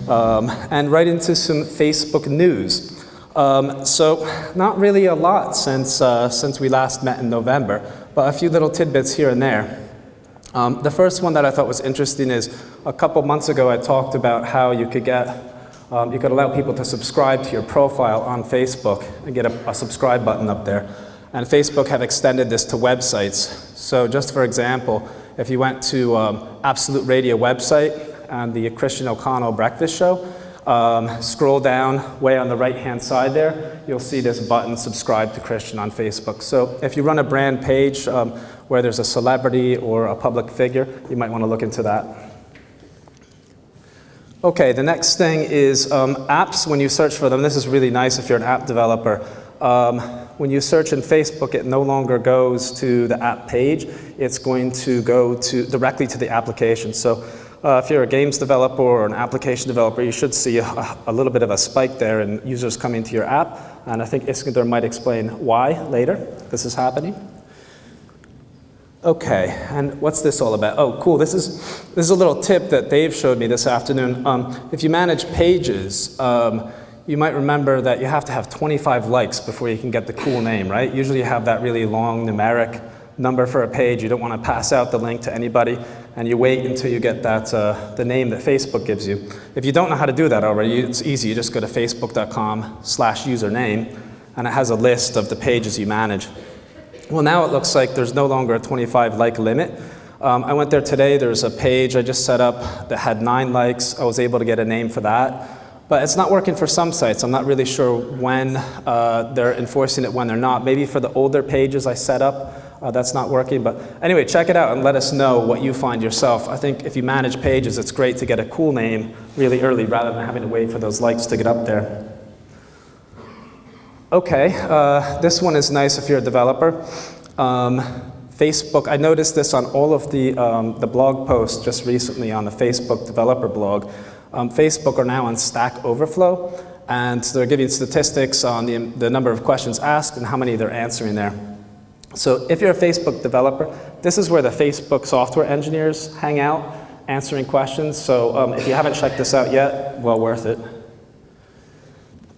and right into some Facebook news. So not really a lot since we last met in November, but a few little tidbits here and there. The first one that I thought was interesting is a couple months ago I talked about how you could allow people to subscribe to your profile on Facebook and get a subscribe button up there. And Facebook have extended this to websites. So just for example, if you went to Absolute Radio website and the Christian O'Connell Breakfast Show, scroll down way on the right-hand side there, you'll see this button, subscribe to Christian on Facebook. So if you run a brand page where there's a celebrity or a public figure, you might want to look into that. Okay, the next thing is apps. When you search for them, this is really nice if you're an app developer. When you search in Facebook, it no longer goes to the app page. It's going to go directly to the application. So if you're a games developer or an application developer, you should see a little bit of a spike there in users coming to your app. And I think Iskander might explain why later this is happening. Okay, and what's this all about? Oh, cool, this is a little tip that Dave showed me this afternoon. If you manage pages, you might remember that you have to have 25 likes before you can get the cool name, right? Usually you have that really long numeric number for a page. You don't want to pass out the link to anybody, and you wait until you get that the name that Facebook gives you. If you don't know how to do that already, it's easy. You just go to facebook.com/username, and it has a list of the pages you manage. Well, now it looks like there's no longer a 25 like limit. I went there today. There's a page I just set up that had 9 likes. I was able to get a name for that. But it's not working for some sites. I'm not really sure when they're enforcing it, when they're not. Maybe for the older pages I set up, that's not working. But anyway, check it out and let us know what you find yourself. I think if you manage pages, it's great to get a cool name really early rather than having to wait for those likes to get up there. Okay, this one is nice if you're a developer. Facebook, I noticed this on all of the blog posts just recently on the Facebook developer blog. Facebook are now on Stack Overflow, and they're giving statistics on the number of questions asked and how many they're answering there. So if you're a Facebook developer, this is where the Facebook software engineers hang out answering questions. So if you haven't checked this out yet, well worth it.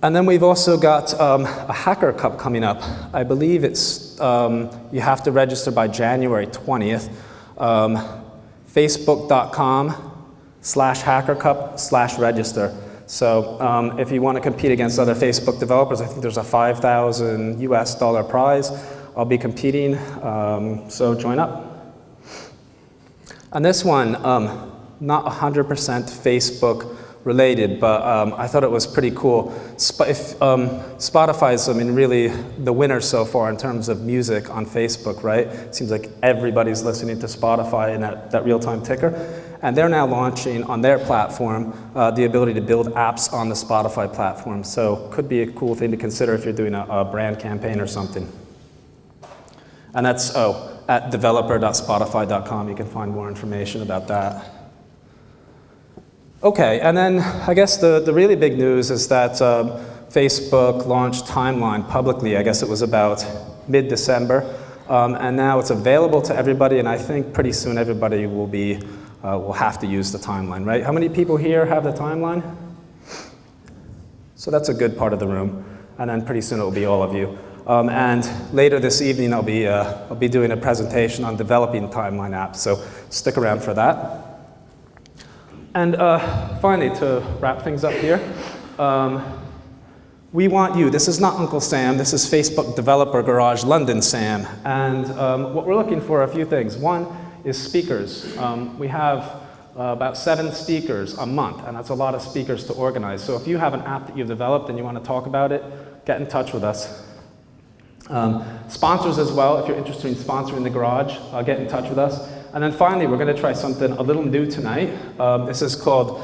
And then we've also got a Hacker Cup coming up. I believe it's, you have to register by January 20th. Facebook.com/HackerCup/register. So if you want to compete against other Facebook developers, I think there's a $5,000 US prize. I'll be competing, so join up. And this one, not 100% Facebook related, but I thought it was pretty cool. Spotify is, really the winner so far in terms of music on Facebook, right? It seems like everybody's listening to Spotify in that real-time ticker. And they're now launching on their platform the ability to build apps on the Spotify platform. So could be a cool thing to consider if you're doing a brand campaign or something. And that's, at developer.spotify.com. You can find more information about that. Okay, and then I guess the really big news is that Facebook launched Timeline publicly. I guess it was about mid-December. And now it's available to everybody, and I think pretty soon everybody will have to use the Timeline, right? How many people here have the Timeline? So that's a good part of the room. And then pretty soon it will be all of you. And later this evening I'll be doing a presentation on developing Timeline apps, so stick around for that. And finally, to wrap things up here, we want you. This is not Uncle Sam. This is Facebook Developer Garage London Sam. And what we're looking for are a few things. One is speakers. We have about 7 speakers a month, and that's a lot of speakers to organize. So if you have an app that you've developed and you want to talk about it, get in touch with us. Sponsors as well. If you're interested in sponsoring the garage, get in touch with us. And then finally, we're going to try something a little new tonight. This is called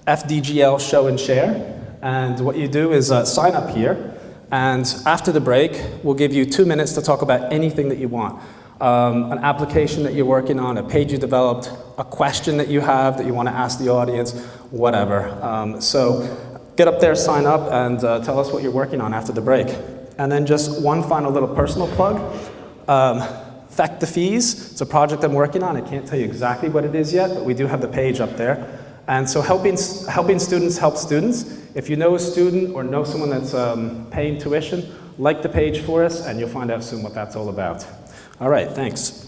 FDGL Show and Share. And what you do is sign up here. And after the break, we'll give you 2 minutes to talk about anything that you want. An application that you're working on, a page you developed, a question that you have that you want to ask the audience, whatever. So get up there, sign up, and tell us what you're working on after the break. And then just one final little personal plug. Affect the Fees. It's a project I'm working on. I can't tell you exactly what it is yet, but we do have the page up there. And so helping students help students. If you know a student or know someone that's paying tuition, like the page for us, and you'll find out soon what that's all about. All right, thanks.